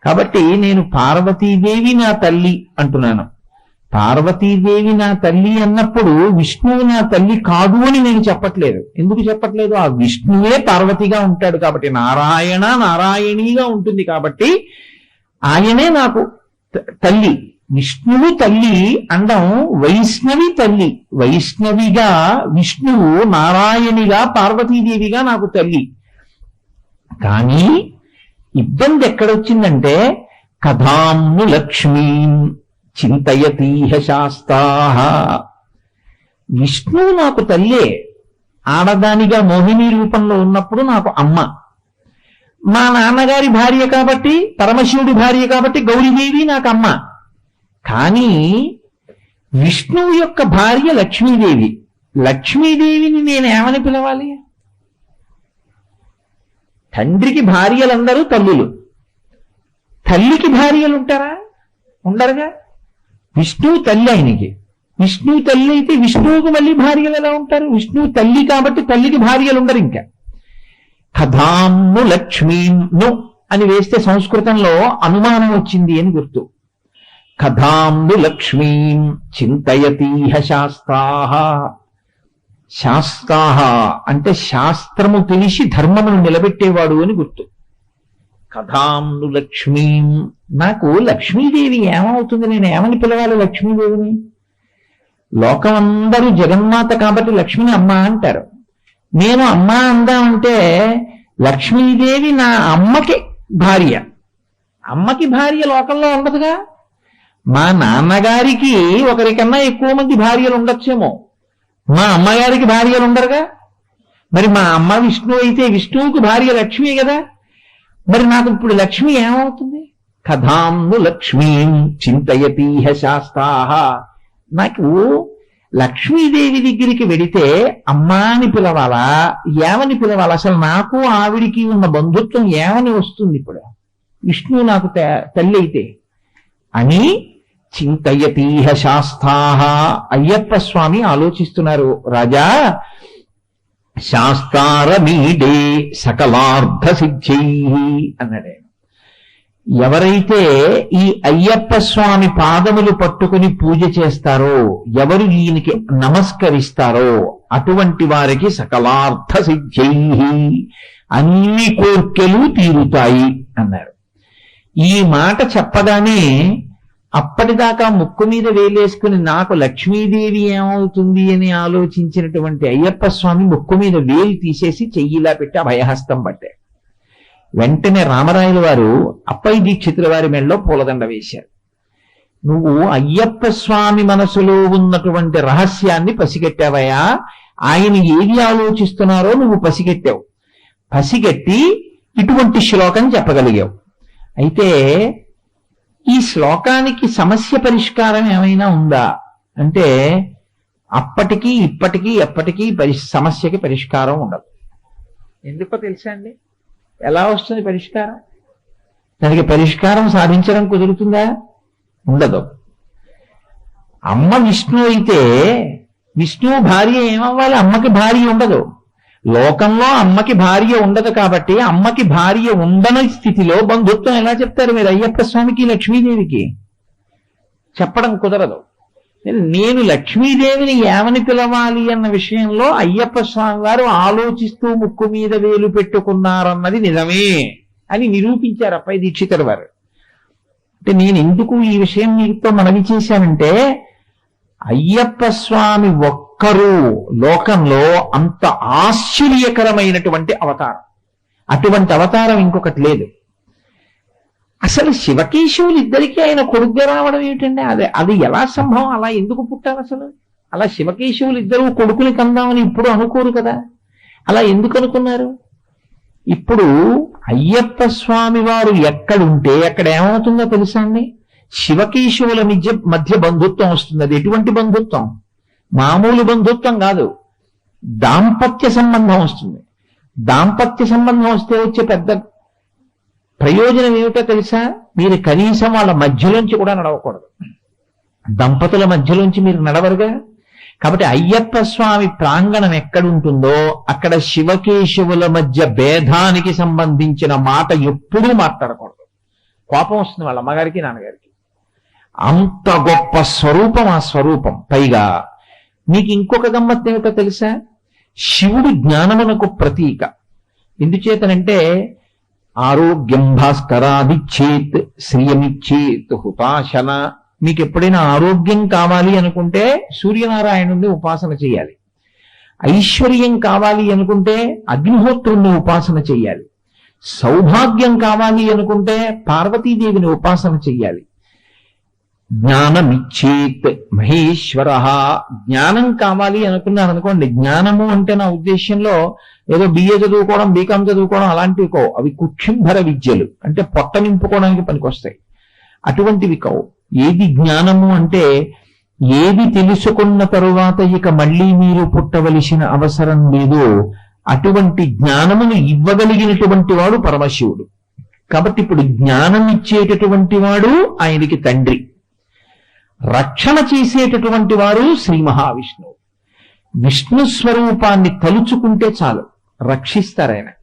కాబట్టి నేను పార్వతీదేవి నా తల్లి అంటున్నాను. పార్వతీదేవి నా తల్లి అన్నప్పుడు విష్ణువు నా తల్లి కాదు అని నేను చెప్పట్లేదు. ఎందుకు చెప్పట్లేదు? ఆ విష్ణువే పార్వతిగా ఉంటాడు కాబట్టి, నారాయణ నారాయణీగా ఉంటుంది కాబట్టి ఆయనే నాకు తల్లి. విష్ణువు తల్లి అండం వైష్ణవి తల్లి. వైష్ణవిగా విష్ణువు, నారాయణిగా పార్వతీదేవిగా నాకు తల్లి. కానీ ఇబ్బంది ఎక్కడొచ్చిందంటే, కథాంను లక్ష్మీం చింతయతీహ శాస్తాః. విష్ణువు నాకు తల్లే. ఆడదానిగా మోహిని రూపంలో ఉన్నప్పుడు నాకు అమ్మ. మా నాన్నగారి భార్య కాబట్టి, పరమశివుడి భార్య కాబట్టి గౌరీదేవి నాకు అమ్మ. కానీ విష్ణువు యొక్క భార్య లక్ష్మీదేవి. లక్ష్మీదేవిని నేను ఏమని పిలవాలి? తండ్రికి భార్యలందరూ తల్లులు, తల్లికి భార్యలు ఉంటారా? ఉండరుగా. విష్ణువు తల్లి ఆయనకి. విష్ణువు తల్లి అయితే విష్ణువుకు మళ్ళీ భార్యలు ఎలా ఉంటారు? విష్ణువు తల్లి కాబట్టి తల్లికి భార్యలు ఉండరు. ఇంకా కథాంను లక్ష్మీం ను అని వేస్తే సంస్కృతంలో అనుమానం వచ్చింది అని గుర్తు. కథాంను లక్ష్మీం చింతయతీహ శాస్తాః. శాస్తాః అంటే శాస్త్రము తెలిసి ధర్మమును నిలబెట్టేవాడు అని గుర్తు. కథాంను లక్ష్మీం. నాకు లక్ష్మీదేవి ఏమవుతుంది? నేను ఏమని పిలవాలి లక్ష్మీదేవిని? లోకం అందరూ జగన్మాత కాబట్టి లక్ష్మిని అమ్మ అంటారు. నేను అమ్మ అందామంటే లక్ష్మీదేవి నా అమ్మకి భార్య. అమ్మకి భార్య లోకంలో ఉండదుగా. మా నాన్నగారికి ఒకరికన్నా ఎక్కువ మంది భార్యలు ఉండొచ్చేమో, మా అమ్మగారికి భార్యలు ఉండరుగా. మరి మా అమ్మ విష్ణువు అయితే విష్ణువుకు భార్య లక్ష్మి కదా. మరి నాకు ఇప్పుడు లక్ష్మి ఏమవుతుంది? కథాంను లక్ష్మీం చింతయతీహ శాస్తాః. నాకు లక్ష్మీదేవి దగ్గరికి వెడితే అమ్మా అని పిలవాలా, ఏమని పిలవాలా? అసలు నాకు ఆవిడికి ఉన్న బంధుత్వం ఏమని వస్తుంది ఇప్పుడు? విష్ణువు నాకు తల్లి అయితే అని చింతయతీహ శాస్తాః. అయ్యప్ప స్వామి ఆలోచిస్తున్నారు, రాజా శాస్తారమీడే సకలార్థ సిద్ధై అన్నాడే. ఎవరైతే ఈ అయ్యప్ప స్వామి పాదములు పట్టుకుని పూజ చేస్తారో, ఎవరు ఈయనకి నమస్కరిస్తారో అటువంటి వారికి సకలార్థ సిద్ధై, అన్ని కోర్కెలు తీరుతాయి అన్నారు. ఈ మాట చెప్పగానే అప్పటిదాకా ముక్కు మీద వేలేసుకుని నాకు లక్ష్మీదేవి ఏమవుతుంది అని ఆలోచించినటువంటి అయ్యప్ప స్వామి ముక్కు మీద వేలు తీసేసి చెయ్యిలా పెట్టి అభయహస్తం పట్టారు. వెంటనే రామరాయల వారు అప్పయ్య దీక్షితుల వారి మెడలో పూలదండ వేశారు. నువ్వు అయ్యప్ప స్వామి మనసులో ఉన్నటువంటి రహస్యాన్ని పసిగట్టావయ్యా. ఆయన ఏది ఆలోచిస్తున్నారో నువ్వు పసిగట్టావు. పసిగట్టి ఇటువంటి శ్లోకం చెప్పగలిగావు. అయితే ఈ శ్లోకానికి సమస్య పరిష్కారం ఏమైనా ఉందా అంటే, అప్పటికీ ఇప్పటికీ ఎప్పటికీ సమస్యకి పరిష్కారం ఉండదు. ఎందుకో తెలుసా అండి? ఎలా వస్తుంది పరిష్కారం? దానికి పరిష్కారం సాధించడం కుదురుతుందా? ఉండదు. అమ్మ విష్ణువు అయితే విష్ణువు భార్య ఏమవ్వాలి? అమ్మకి భార్య ఉండదు. లోకంలో అమ్మకి భార్య ఉండదు కాబట్టి అమ్మకి భార్య ఉండని స్థితిలో బంధుత్వం ఎలా చెప్తారు మీరు అయ్యప్ప స్వామికి లక్ష్మీదేవికి? చెప్పడం కుదరదు. నేను లక్ష్మీదేవిని ఏమని పిలవాలి అన్న విషయంలో అయ్యప్ప స్వామి వారు ఆలోచిస్తూ ముక్కు మీద వేలు పెట్టుకున్నారన్నది నిజమే అని నిరూపించారు అప్పయ్య దీక్షితుల వారు. అంటే నేను ఎందుకు ఈ విషయం మీతో మనవి చేశానంటే, అయ్యప్ప స్వామి ఒక్కరు లోకంలో అంత ఆశ్చర్యకరమైనటువంటి అవతారం. అటువంటి అవతారం ఇంకొకటి లేదు. అసలు శివకేశవులు ఇద్దరికీ ఆయన కొడుగ్గా రావడం ఏమిటండి? అది ఎలా సంభవం? అలా ఎందుకు పుట్టారు అసలు? అలా శివకేశవులు ఇద్దరు కొడుకుని కందామని ఇప్పుడు అనుకోరు కదా. అలా ఎందుకు అనుకున్నారు? ఇప్పుడు అయ్యప్ప స్వామి వారు ఎక్కడుంటే అక్కడ ఏమవుతుందో తెలుసా అండి? శివకేశవుల మధ్య బంధుత్వం వస్తుంది. అది ఎటువంటి బంధుత్వం? మామూలు బంధుత్వం కాదు, దాంపత్య సంబంధం వస్తుంది. దాంపత్య సంబంధం వస్తే వచ్చే పెద్ద ప్రయోజనం ఏమిటో తెలుసా? మీరు కనీసం వాళ్ళ మధ్యలోంచి కూడా నడవకూడదు. దంపతుల మధ్యలోంచి మీరు నడవరుగా. కాబట్టి అయ్యప్ప స్వామి ప్రాంగణం ఎక్కడుంటుందో అక్కడ శివకేశవుల మధ్య భేదానికి సంబంధించిన మాట ఎప్పుడూ మాట్లాడకూడదు. కోపం వస్తుంది వాళ్ళ అమ్మగారికి నాన్నగారికి. అంత గొప్ప స్వరూపం ఆ స్వరూపం. పైగా మీకు ఇంకొక గమ్మత్తు ఏమిటో తెలుసా? శివుడు జ్ఞానమునకు ప్రతీక. ఎందుచేతనంటే ఆరోగ్యం భాస్కరాదిచ్చేత్ శ్రియమిచ్చేత్ హుతాశన. మీకు ఎప్పుడైనా ఆరోగ్యం కావాలి అనుకుంటే సూర్యనారాయణుణ్ణి ఉపాసన చేయాలి. ఐశ్వర్యం కావాలి అనుకుంటే అగ్నిహోత్రుణ్ణి ఉపాసన చెయ్యాలి. సౌభాగ్యం కావాలి అనుకుంటే పార్వతీదేవిని ఉపాసన చెయ్యాలి. జ్ఞానమిచ్చేత్ మహేశ్వర. జ్ఞానం కావాలి అనుకున్నారనుకోండి, జ్ఞానము అంటే నా ఉద్దేశంలో ఏదో బిఏ చదువుకోవడం, బీకాం చదువుకోవడం అలాంటివి కావు. అవి కుక్షింభర విద్యలు, అంటే పొట్ట నింపుకోవడానికి పనికొస్తాయి. అటువంటివి కావు. ఏది జ్ఞానము అంటే ఏది తెలుసుకున్న తరువాత ఇక మళ్ళీ మీరు పుట్టవలసిన అవసరం లేదు, అటువంటి జ్ఞానమును ఇవ్వగలిగినటువంటి వాడు పరమశివుడు. కాబట్టి ఇప్పుడు జ్ఞానం ఇచ్చేటటువంటి వాడు ఆయనకి తండ్రి, రక్షణ చేసేటటువంటి వారు శ్రీ మహావిష్ణువు. విష్ణు స్వరూపాన్ని తలుచుకుంటే చాలు, రక్షిస్తారు ఆయన.